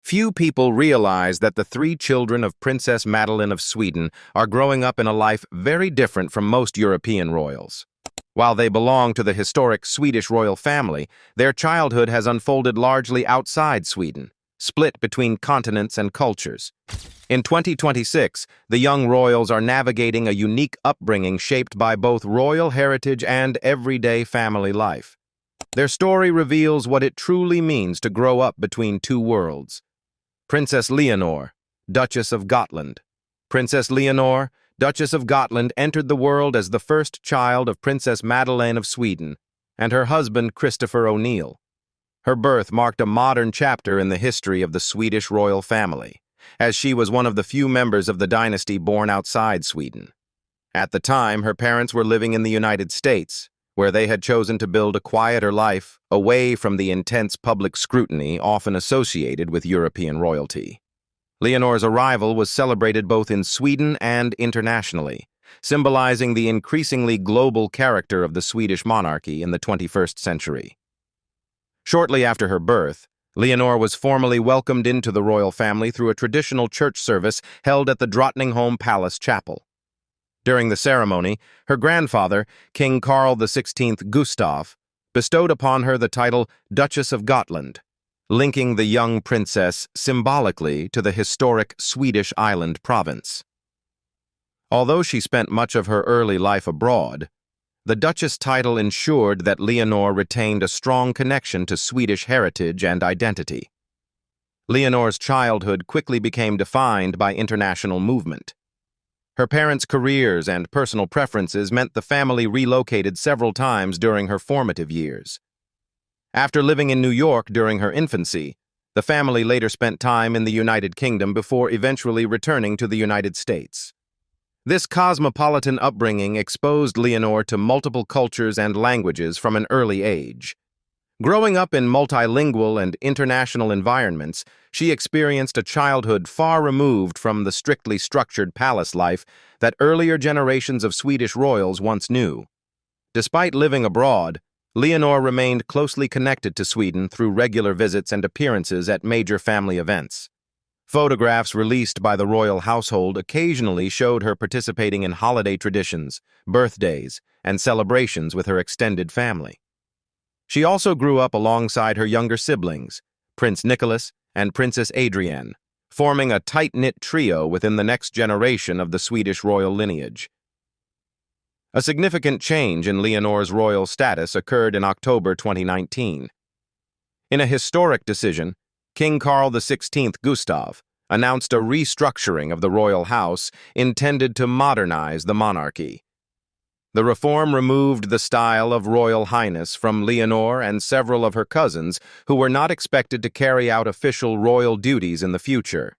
Few people realize that the three children of Princess Madeleine of Sweden are growing up in a life very different from most European royals. While they belong to the historic Swedish royal family, their childhood has unfolded largely outside Sweden, split between continents and cultures. In 2026, the young royals are navigating a unique upbringing shaped by both royal heritage and everyday family life. Their story reveals what it truly means to grow up between two worlds. Princess Leonore, Duchess of Gotland. Princess Leonore, Duchess of Gotland, entered the world as the first child of Princess Madeleine of Sweden and her husband Christopher O'Neill. Her birth marked a modern chapter in the history of the Swedish royal family, as she was one of the few members of the dynasty born outside Sweden. At the time, her parents were living in the United States, where they had chosen to build a quieter life away from the intense public scrutiny often associated with European royalty. Leonore's arrival was celebrated both in Sweden and internationally, symbolizing the increasingly global character of the Swedish monarchy in the 21st century. Shortly after her birth, Leonore was formally welcomed into the royal family through a traditional church service held at the Drottningholm Palace Chapel. During the ceremony, her grandfather, King Carl XVI Gustaf, bestowed upon her the title Duchess of Gotland, linking the young princess symbolically to the historic Swedish island province. Although she spent much of her early life abroad, the Duchess title ensured that Leonore retained a strong connection to Swedish heritage and identity. Leonore's childhood quickly became defined by international movement. Her parents' careers and personal preferences meant the family relocated several times during her formative years. After living in New York during her infancy, the family later spent time in the United Kingdom before eventually returning to the United States. This cosmopolitan upbringing exposed Leonore to multiple cultures and languages from an early age. Growing up in multilingual and international environments, she experienced a childhood far removed from the strictly structured palace life that earlier generations of Swedish royals once knew. Despite living abroad, Leonore remained closely connected to Sweden through regular visits and appearances at major family events. Photographs released by the royal household occasionally showed her participating in holiday traditions, birthdays, and celebrations with her extended family. She also grew up alongside her younger siblings, Prince Nicolas and Princess Adrienne, forming a tight-knit trio within the next generation of the Swedish royal lineage. A significant change in Leonore's royal status occurred in October 2019. In a historic decision, King Carl XVI Gustaf announced a restructuring of the royal house intended to modernize the monarchy. The reform removed the style of Royal Highness from Leonore and several of her cousins who were not expected to carry out official royal duties in the future.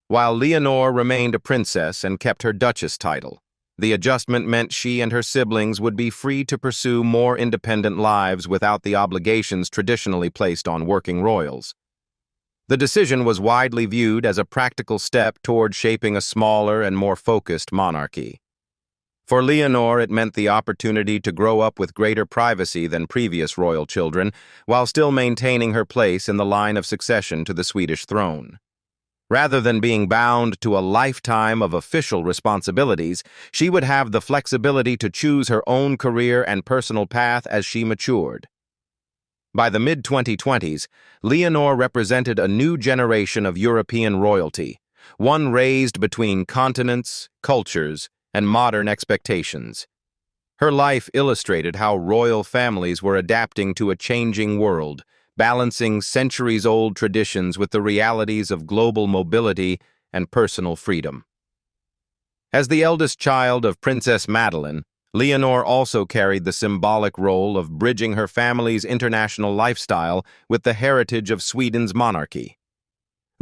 While Leonore remained a princess and kept her Duchess title, the adjustment meant she and her siblings would be free to pursue more independent lives without the obligations traditionally placed on working royals. The decision was widely viewed as a practical step toward shaping a smaller and more focused monarchy. For Leonore, it meant the opportunity to grow up with greater privacy than previous royal children, while still maintaining her place in the line of succession to the Swedish throne. Rather than being bound to a lifetime of official responsibilities, she would have the flexibility to choose her own career and personal path as she matured. By the mid-2020s, Leonore represented a new generation of European royalty, one raised between continents, cultures, and modern expectations. Her life illustrated how royal families were adapting to a changing world, balancing centuries-old traditions with the realities of global mobility and personal freedom. As the eldest child of Princess Madeleine, Leonore also carried the symbolic role of bridging her family's international lifestyle with the heritage of Sweden's monarchy.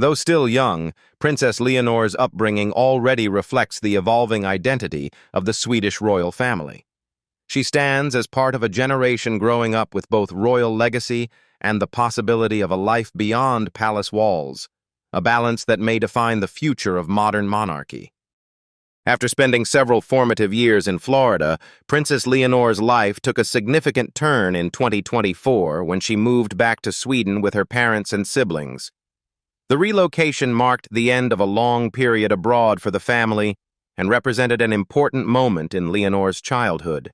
Though still young, Princess Leonore's upbringing already reflects the evolving identity of the Swedish royal family. She stands as part of a generation growing up with both royal legacy and the possibility of a life beyond palace walls, a balance that may define the future of modern monarchy. After spending several formative years in Florida, Princess Leonore's life took a significant turn in 2024 when she moved back to Sweden with her parents and siblings. The relocation marked the end of a long period abroad for the family and represented an important moment in Leonore's childhood.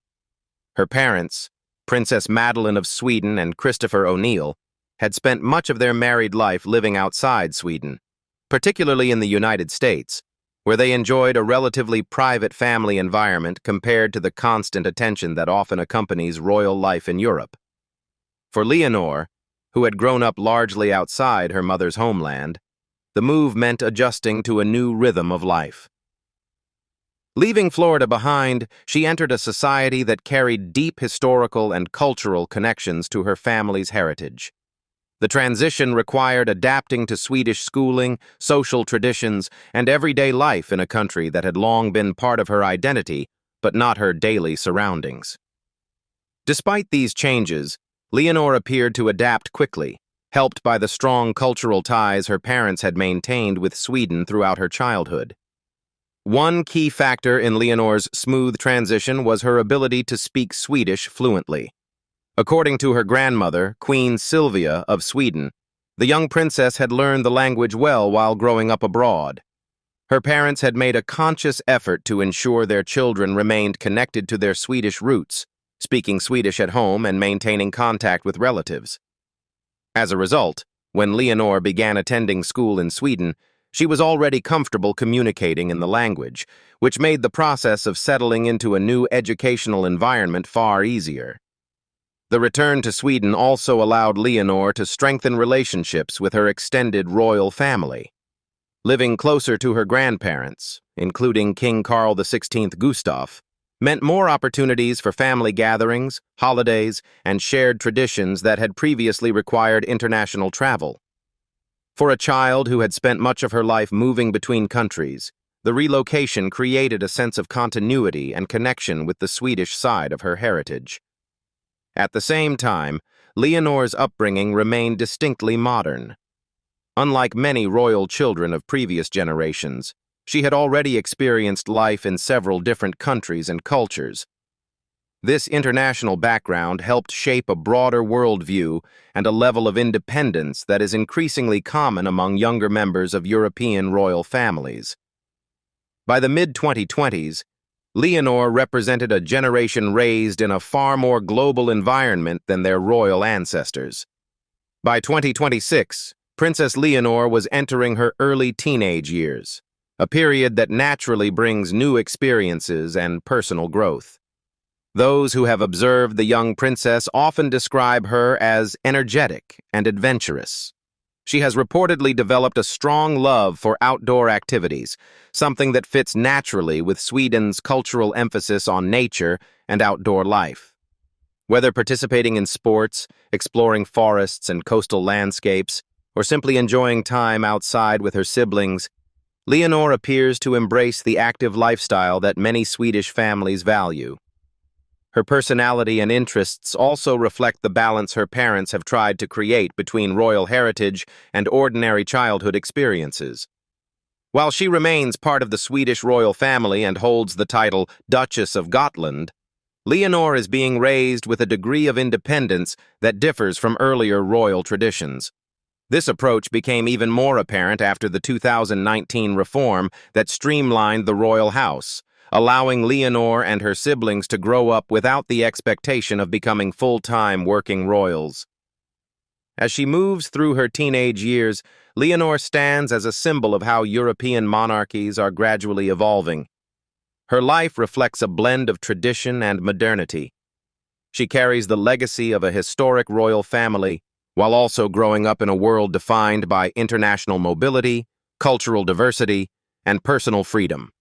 Her parents, Princess Madeleine of Sweden and Christopher O'Neill, had spent much of their married life living outside Sweden, particularly in the United States, where they enjoyed a relatively private family environment compared to the constant attention that often accompanies royal life in Europe. For Leonore, who had grown up largely outside her mother's homeland, the move meant adjusting to a new rhythm of life. Leaving Florida behind, she entered a society that carried deep historical and cultural connections to her family's heritage. The transition required adapting to Swedish schooling, social traditions, and everyday life in a country that had long been part of her identity, but not her daily surroundings. Despite these changes, Leonore appeared to adapt quickly, helped by the strong cultural ties her parents had maintained with Sweden throughout her childhood. One key factor in Leonore's smooth transition was her ability to speak Swedish fluently. According to her grandmother, Queen Sylvia of Sweden, the young princess had learned the language well while growing up abroad. Her parents had made a conscious effort to ensure their children remained connected to their Swedish roots, speaking Swedish at home and maintaining contact with relatives. As a result, when Leonore began attending school in Sweden, she was already comfortable communicating in the language, which made the process of settling into a new educational environment far easier. The return to Sweden also allowed Leonore to strengthen relationships with her extended royal family. Living closer to her grandparents, including King Carl XVI Gustaf, meant more opportunities for family gatherings, holidays, and shared traditions that had previously required international travel. For a child who had spent much of her life moving between countries, the relocation created a sense of continuity and connection with the Swedish side of her heritage. At the same time, Leonore's upbringing remained distinctly modern. Unlike many royal children of previous generations, she had already experienced life in several different countries and cultures. This international background helped shape a broader worldview and a level of independence that is increasingly common among younger members of European royal families. By the mid-2020s, Leonore represented a generation raised in a far more global environment than their royal ancestors. By 2026, Princess Leonore was entering her early teenage years, a period that naturally brings new experiences and personal growth. Those who have observed the young princess often describe her as energetic and adventurous. She has reportedly developed a strong love for outdoor activities, something that fits naturally with Sweden's cultural emphasis on nature and outdoor life. Whether participating in sports, exploring forests and coastal landscapes, or simply enjoying time outside with her siblings, Leonore appears to embrace the active lifestyle that many Swedish families value. Her personality and interests also reflect the balance her parents have tried to create between royal heritage and ordinary childhood experiences. While she remains part of the Swedish royal family and holds the title Duchess of Gotland, Leonore is being raised with a degree of independence that differs from earlier royal traditions. This approach became even more apparent after the 2019 reform that streamlined the royal house, allowing Leonore and her siblings to grow up without the expectation of becoming full-time working royals. As she moves through her teenage years, Leonore stands as a symbol of how European monarchies are gradually evolving. Her life reflects a blend of tradition and modernity. She carries the legacy of a historic royal family, while also growing up in a world defined by international mobility, cultural diversity, and personal freedom.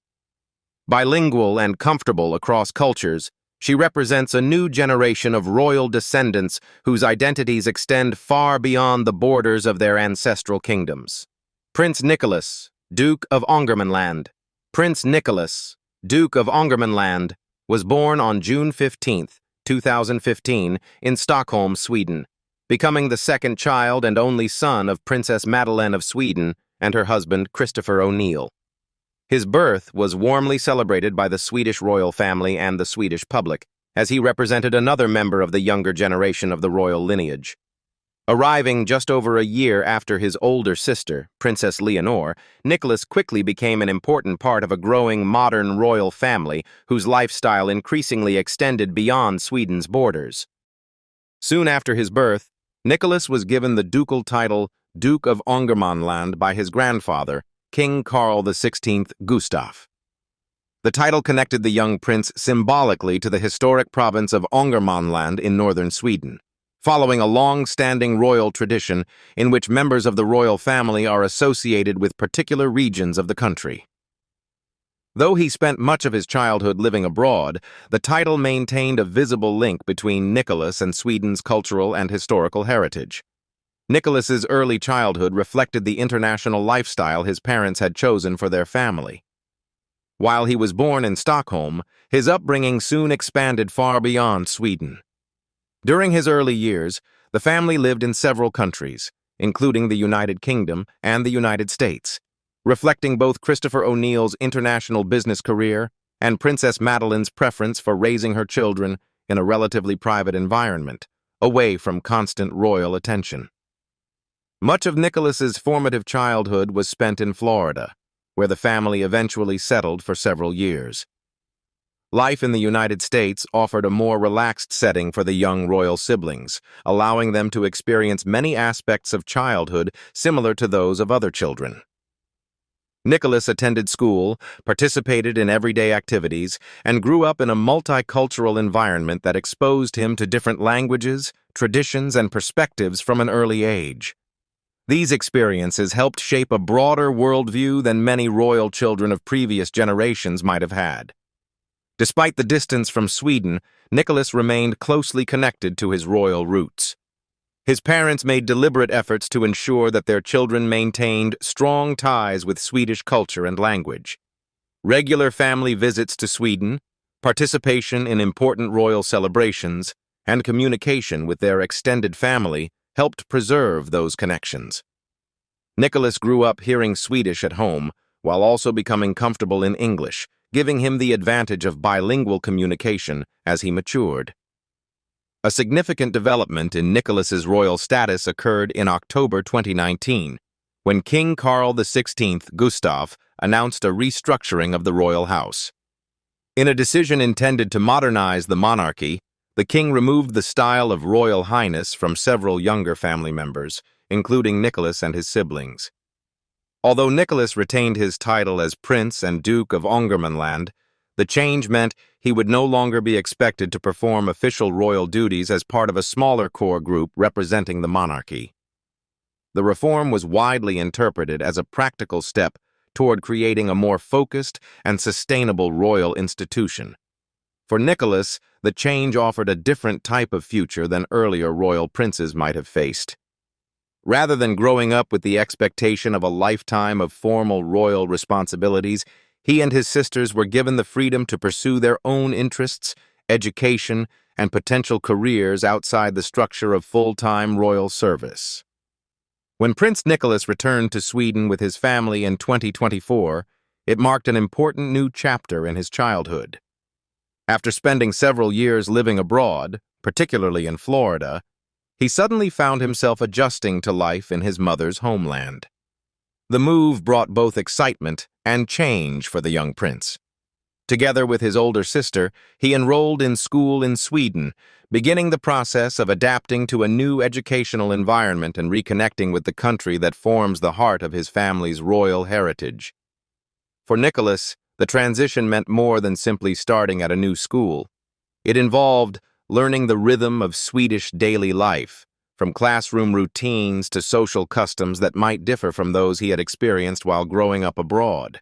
Bilingual and comfortable across cultures, she represents a new generation of royal descendants whose identities extend far beyond the borders of their ancestral kingdoms. Prince Nicolas, Duke of Ångermanland. Prince Nicolas, Duke of Ångermanland, was born on June 15, 2015, in Stockholm, Sweden, becoming the second child and only son of Princess Madeleine of Sweden and her husband Christopher O'Neill. His birth was warmly celebrated by the Swedish royal family and the Swedish public, as he represented another member of the younger generation of the royal lineage. Arriving just over a year after his older sister, Princess Leonore, Nicolas quickly became an important part of a growing modern royal family whose lifestyle increasingly extended beyond Sweden's borders. Soon after his birth, Nicolas was given the ducal title Duke of Ångermanland by his grandfather, King Carl XVI Gustaf. The title connected the young prince symbolically to the historic province of Ångermanland in northern Sweden, following a long-standing royal tradition in which members of the royal family are associated with particular regions of the country. Though he spent much of his childhood living abroad, the title maintained a visible link between Nicolas and Sweden's cultural and historical heritage. Nicolas's early childhood reflected the international lifestyle his parents had chosen for their family. While he was born in Stockholm, his upbringing soon expanded far beyond Sweden. During his early years, the family lived in several countries, including the United Kingdom and the United States, reflecting both Christopher O'Neill's international business career and Princess Madeleine's preference for raising her children in a relatively private environment, away from constant royal attention. Much of Nicolas's formative childhood was spent in Florida, where the family eventually settled for several years. Life in the United States offered a more relaxed setting for the young royal siblings, allowing them to experience many aspects of childhood similar to those of other children. Nicolas attended school, participated in everyday activities, and grew up in a multicultural environment that exposed him to different languages, traditions, and perspectives from an early age. These experiences helped shape a broader worldview than many royal children of previous generations might have had. Despite the distance from Sweden, Nicolas remained closely connected to his royal roots. His parents made deliberate efforts to ensure that their children maintained strong ties with Swedish culture and language. Regular family visits to Sweden, participation in important royal celebrations, and communication with their extended family helped preserve those connections. Nicolas grew up hearing Swedish at home, while also becoming comfortable in English, giving him the advantage of bilingual communication as he matured. A significant development in Nicolas's royal status occurred in October 2019, when King Carl XVI Gustaf announced a restructuring of the royal house. In a decision intended to modernize the monarchy, the king removed the style of royal highness from several younger family members, including Nicolas and his siblings. Although Nicolas retained his title as Prince and Duke of Ångermanland, the change meant he would no longer be expected to perform official royal duties as part of a smaller core group representing the monarchy. The reform was widely interpreted as a practical step toward creating a more focused and sustainable royal institution. For Nicolas, the change offered a different type of future than earlier royal princes might have faced. Rather than growing up with the expectation of a lifetime of formal royal responsibilities, he and his sisters were given the freedom to pursue their own interests, education, and potential careers outside the structure of full-time royal service. When Prince Nicolas returned to Sweden with his family in 2024, it marked an important new chapter in his childhood. After spending several years living abroad, particularly in Florida, he suddenly found himself adjusting to life in his mother's homeland. The move brought both excitement and change for the young prince. Together with his older sister, he enrolled in school in Sweden, beginning the process of adapting to a new educational environment and reconnecting with the country that forms the heart of his family's royal heritage. For Nicolas, the transition meant more than simply starting at a new school. It involved learning the rhythm of Swedish daily life, from classroom routines to social customs that might differ from those he had experienced while growing up abroad.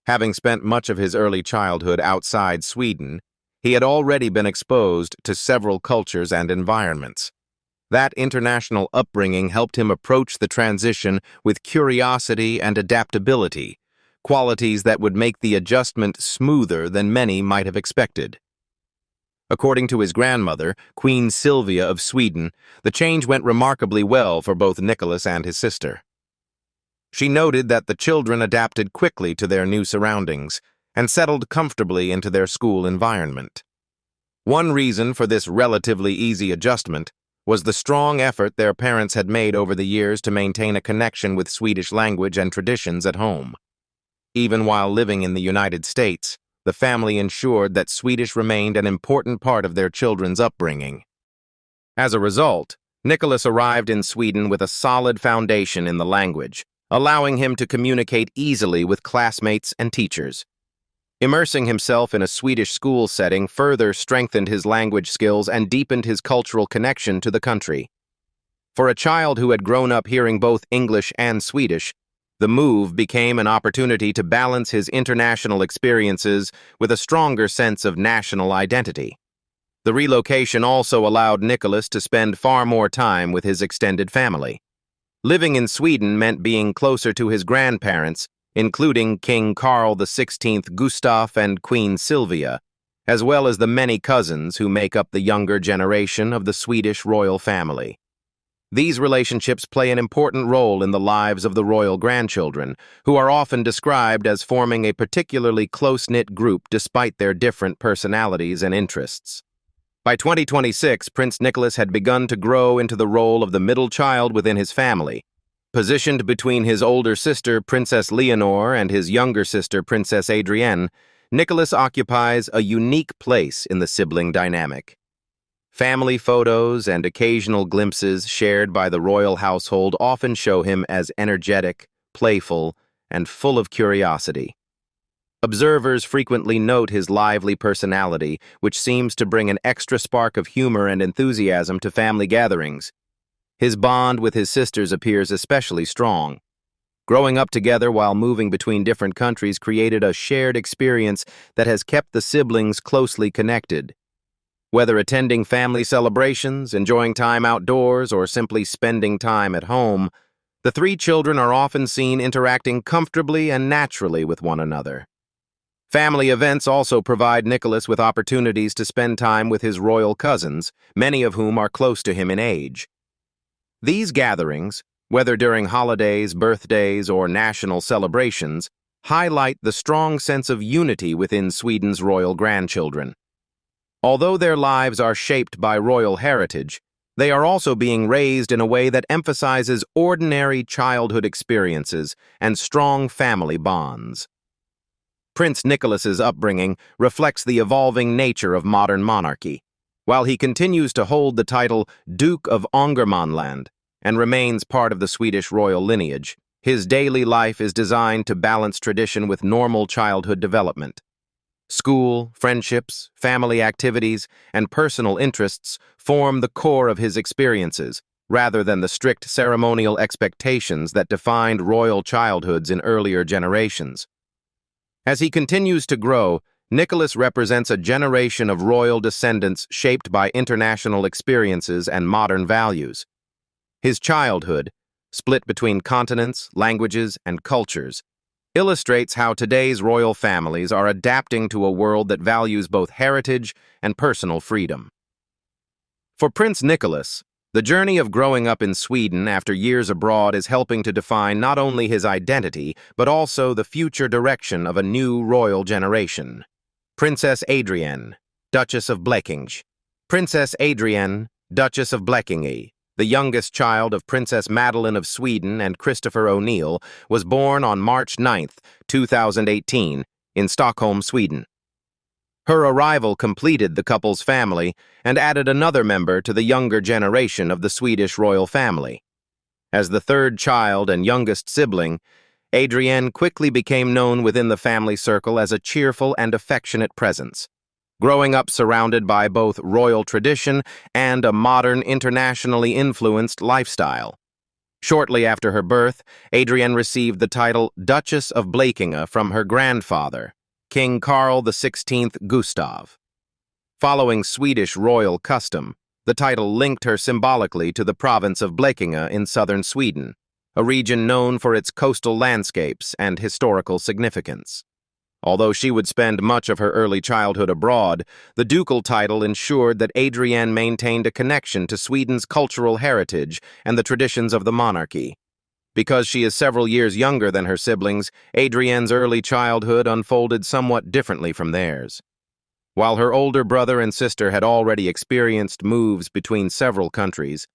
Having spent much of his early childhood outside Sweden, he had already been exposed to several cultures and environments. That international upbringing helped him approach the transition with curiosity and adaptability, qualities that would make the adjustment smoother than many might have expected. According to his grandmother, Queen Sylvia of Sweden, the change went remarkably well for both Nicolas and his sister. She noted that the children adapted quickly to their new surroundings and settled comfortably into their school environment. One reason for this relatively easy adjustment was the strong effort their parents had made over the years to maintain a connection with Swedish language and traditions at home. Even while living in the United States, the family ensured that Swedish remained an important part of their children's upbringing. As a result, Nicolas arrived in Sweden with a solid foundation in the language, allowing him to communicate easily with classmates and teachers. Immersing himself in a Swedish school setting further strengthened his language skills and deepened his cultural connection to the country. For a child who had grown up hearing both English and Swedish, the move became an opportunity to balance his international experiences with a stronger sense of national identity. The relocation also allowed Nicolas to spend far more time with his extended family. Living in Sweden meant being closer to his grandparents, including King Carl XVI Gustaf and Queen Sylvia, as well as the many cousins who make up the younger generation of the Swedish royal family. These relationships play an important role in the lives of the royal grandchildren, who are often described as forming a particularly close-knit group despite their different personalities and interests. By 2026, Prince Nicolas had begun to grow into the role of the middle child within his family. Positioned between his older sister, Princess Leonore, and his younger sister, Princess Adrienne, Nicolas occupies a unique place in the sibling dynamic. Family photos and occasional glimpses shared by the royal household often show him as energetic, playful, and full of curiosity. Observers frequently note his lively personality, which seems to bring an extra spark of humor and enthusiasm to family gatherings. His bond with his sisters appears especially strong. Growing up together while moving between different countries created a shared experience that has kept the siblings closely connected. Whether attending family celebrations, enjoying time outdoors, or simply spending time at home, the three children are often seen interacting comfortably and naturally with one another. Family events also provide Nicolas with opportunities to spend time with his royal cousins, many of whom are close to him in age. These gatherings, whether during holidays, birthdays, or national celebrations, highlight the strong sense of unity within Sweden's royal grandchildren. Although their lives are shaped by royal heritage, they are also being raised in a way that emphasizes ordinary childhood experiences and strong family bonds. Prince Nicolas's upbringing reflects the evolving nature of modern monarchy. While he continues to hold the title Duke of Ångermanland and remains part of the Swedish royal lineage, his daily life is designed to balance tradition with normal childhood development. School, friendships, family activities, and personal interests form the core of his experiences, rather than the strict ceremonial expectations that defined royal childhoods in earlier generations. As he continues to grow, Nicolas represents a generation of royal descendants shaped by international experiences and modern values. His childhood, split between continents, languages, and cultures, illustrates how today's royal families are adapting to a world that values both heritage and personal freedom. For Prince Nicolas, the journey of growing up in Sweden after years abroad is helping to define not only his identity, but also the future direction of a new royal generation. Princess Adrienne, Duchess of Blekinge. Princess Adrienne, Duchess of Blekinge, the youngest child of Princess Madeleine of Sweden and Christopher O'Neill, was born on March 9, 2018, in Stockholm, Sweden. Her arrival completed the couple's family and added another member to the younger generation of the Swedish royal family. As the third child and youngest sibling, Adrienne quickly became known within the family circle as a cheerful and affectionate presence. Growing up surrounded by both royal tradition and a modern, internationally influenced lifestyle. Shortly after her birth, Adrienne received the title Duchess of Blekinge from her grandfather, King Carl XVI Gustaf. Following Swedish royal custom, the title linked her symbolically to the province of Blekinge in southern Sweden, a region known for its coastal landscapes and historical significance. Although she would spend much of her early childhood abroad, the ducal title ensured that Adrienne maintained a connection to Sweden's cultural heritage and the traditions of the monarchy. Because she is several years younger than her siblings, Adrienne's early childhood unfolded somewhat differently from theirs. While her older brother and sister had already experienced moves between several countries,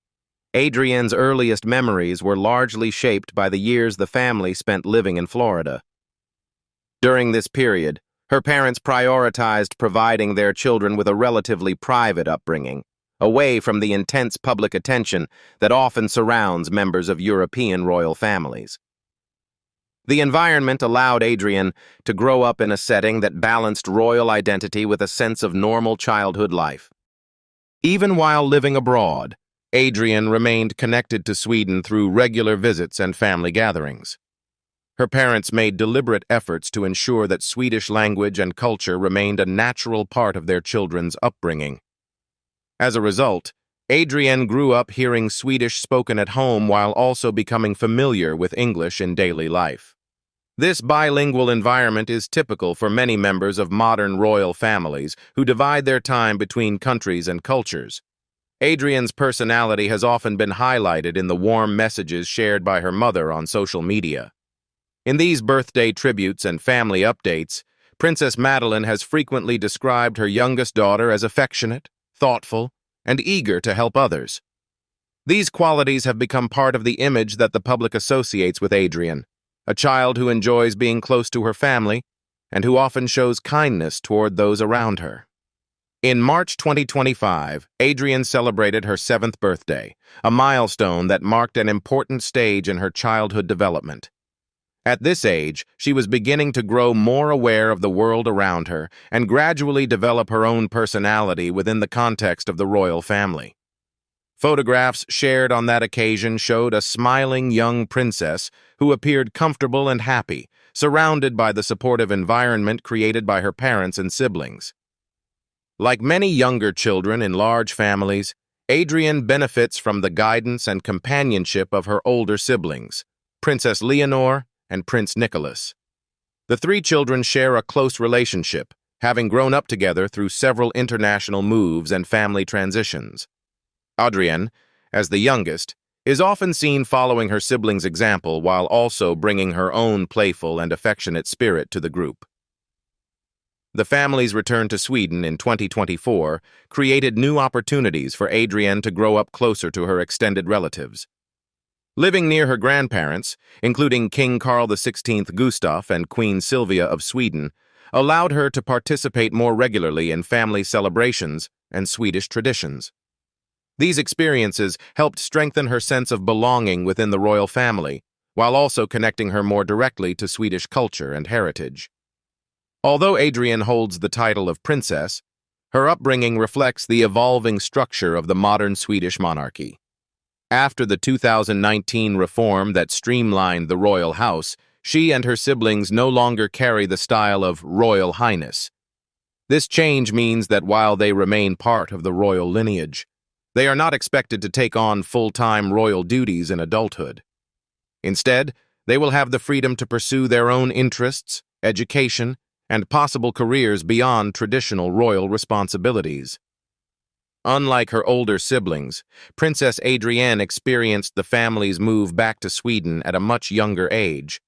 Adrienne's earliest memories were largely shaped by the years the family spent living in Florida. During this period, her parents prioritized providing their children with a relatively private upbringing, away from the intense public attention that often surrounds members of European royal families. The environment allowed Adrienne to grow up in a setting that balanced royal identity with a sense of normal childhood life. Even while living abroad, Adrienne remained connected to Sweden through regular visits and family gatherings. Her parents made deliberate efforts to ensure that Swedish language and culture remained a natural part of their children's upbringing. As a result, Adrienne grew up hearing Swedish spoken at home while also becoming familiar with English in daily life. This bilingual environment is typical for many members of modern royal families who divide their time between countries and cultures. Adrienne's personality has often been highlighted in the warm messages shared by her mother on social media. In these birthday tributes and family updates, Princess Madeleine has frequently described her youngest daughter as affectionate, thoughtful, and eager to help others. These qualities have become part of the image that the public associates with Adrienne, a child who enjoys being close to her family and who often shows kindness toward those around her. In March 2025, Adrienne celebrated her 7th birthday, a milestone that marked an important stage in her childhood development. At this age, she was beginning to grow more aware of the world around her and gradually develop her own personality within the context of the royal family. Photographs shared on that occasion showed a smiling young princess who appeared comfortable and happy, surrounded by the supportive environment created by her parents and siblings. Like many younger children in large families, Adrienne benefits from the guidance and companionship of her older siblings, Princess Leonore and Prince Nicolas. The three children share a close relationship, having grown up together through several international moves and family transitions. Adrienne, as the youngest, is often seen following her siblings' example while also bringing her own playful and affectionate spirit to the group. The family's return to Sweden in 2024 created new opportunities for Adrienne to grow up closer to her extended relatives. Living near her grandparents, including King Carl XVI Gustaf and Queen Sylvia of Sweden, allowed her to participate more regularly in family celebrations and Swedish traditions. These experiences helped strengthen her sense of belonging within the royal family, while also connecting her more directly to Swedish culture and heritage. Although Adrienne holds the title of princess, her upbringing reflects the evolving structure of the modern Swedish monarchy. After the 2019 reform that streamlined the royal house, she and her siblings no longer carry the style of Royal Highness. This change means that while they remain part of the royal lineage, they are not expected to take on full-time royal duties in adulthood. Instead, they will have the freedom to pursue their own interests, education, and possible careers beyond traditional royal responsibilities. Unlike her older siblings, Princess Adrienne experienced the family's move back to Sweden at a much younger age.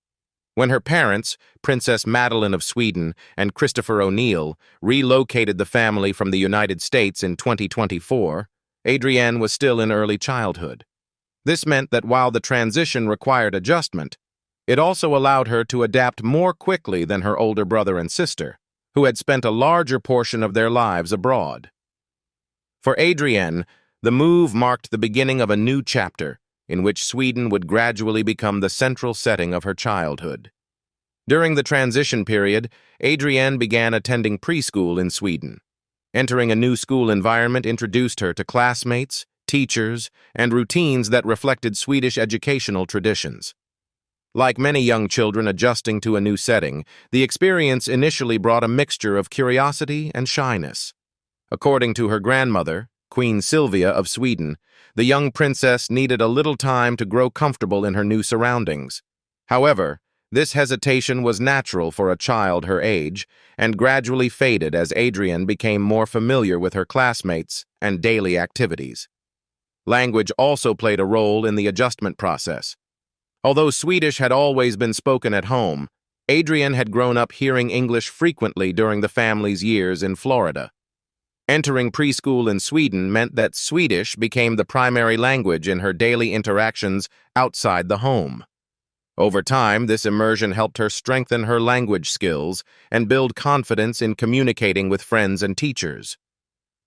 When her parents, Princess Madeleine of Sweden and Christopher O'Neill, relocated the family from the United States in 2024, Adrienne was still in early childhood. This meant that while the transition required adjustment, it also allowed her to adapt more quickly than her older brother and sister, who had spent a larger portion of their lives abroad. For Adrienne, the move marked the beginning of a new chapter in which Sweden would gradually become the central setting of her childhood. During the transition period, Adrienne began attending preschool in Sweden. Entering a new school environment introduced her to classmates, teachers, and routines that reflected Swedish educational traditions. Like many young children adjusting to a new setting, the experience initially brought a mixture of curiosity and shyness. According to her grandmother, Queen Sylvia of Sweden, the young princess needed a little time to grow comfortable in her new surroundings. However, this hesitation was natural for a child her age and gradually faded as Adrienne became more familiar with her classmates and daily activities. Language also played a role in the adjustment process. Although Swedish had always been spoken at home, Adrienne had grown up hearing English frequently during the family's years in Florida. Entering preschool in Sweden meant that Swedish became the primary language in her daily interactions outside the home. Over time, this immersion helped her strengthen her language skills and build confidence in communicating with friends and teachers.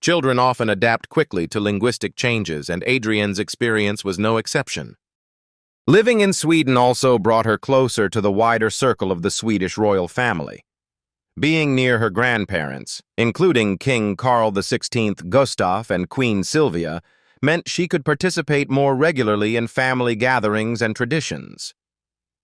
Children often adapt quickly to linguistic changes, and Adrienne's experience was no exception. Living in Sweden also brought her closer to the wider circle of the Swedish royal family. Being near her grandparents, including King Carl XVI Gustaf and Queen Sylvia, meant she could participate more regularly in family gatherings and traditions.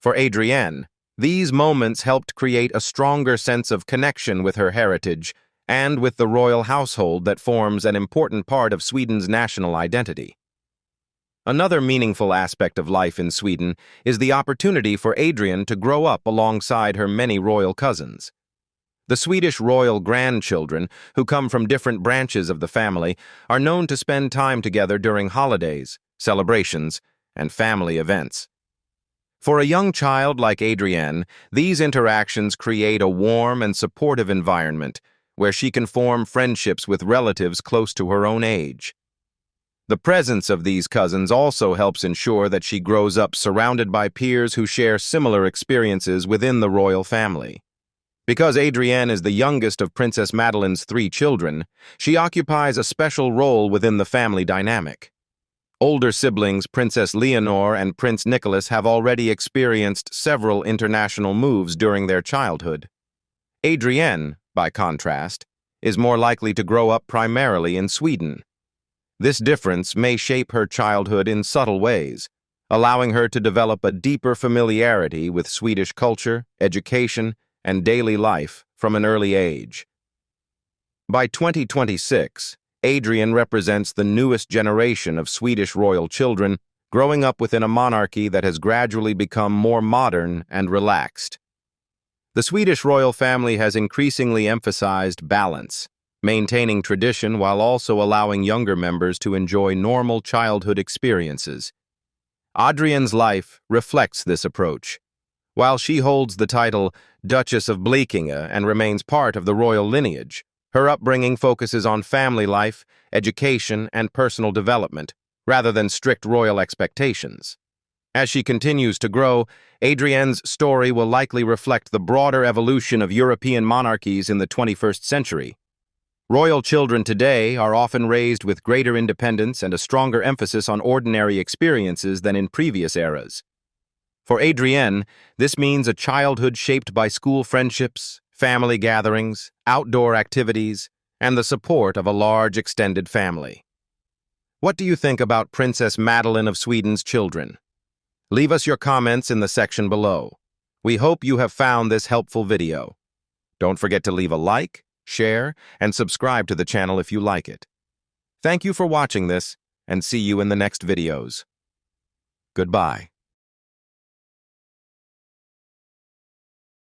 For Adrienne, these moments helped create a stronger sense of connection with her heritage and with the royal household that forms an important part of Sweden's national identity. Another meaningful aspect of life in Sweden is the opportunity for Adrienne to grow up alongside her many royal cousins. The Swedish royal grandchildren, who come from different branches of the family, are known to spend time together during holidays, celebrations, and family events. For a young child like Adrienne, these interactions create a warm and supportive environment where she can form friendships with relatives close to her own age. The presence of these cousins also helps ensure that she grows up surrounded by peers who share similar experiences within the royal family. Because Adrienne is the youngest of Princess Madeleine's 3 children, she occupies a special role within the family dynamic. Older siblings Princess Leonore and Prince Nicolas have already experienced several international moves during their childhood. Adrienne, by contrast, is more likely to grow up primarily in Sweden. This difference may shape her childhood in subtle ways, allowing her to develop a deeper familiarity with Swedish culture, education, and daily life from an early age. By 2026, Adrienne represents the newest generation of Swedish royal children growing up within a monarchy that has gradually become more modern and relaxed. The Swedish royal family has increasingly emphasized balance, maintaining tradition while also allowing younger members to enjoy normal childhood experiences. Adrienne's life reflects this approach. While she holds the title Duchess of Blekinge and remains part of the royal lineage, her upbringing focuses on family life, education, and personal development, rather than strict royal expectations. As she continues to grow, Adrienne's story will likely reflect the broader evolution of European monarchies in the 21st century. Royal children today are often raised with greater independence and a stronger emphasis on ordinary experiences than in previous eras. For Adrienne, this means a childhood shaped by school friendships, family gatherings, outdoor activities, and the support of a large extended family. What do you think about Princess Madeleine of Sweden's children? Leave us your comments in the section below. We hope you have found this helpful video. Don't forget to leave a like, share, and subscribe to the channel if you like it. Thank you for watching this, and see you in the next videos. Goodbye.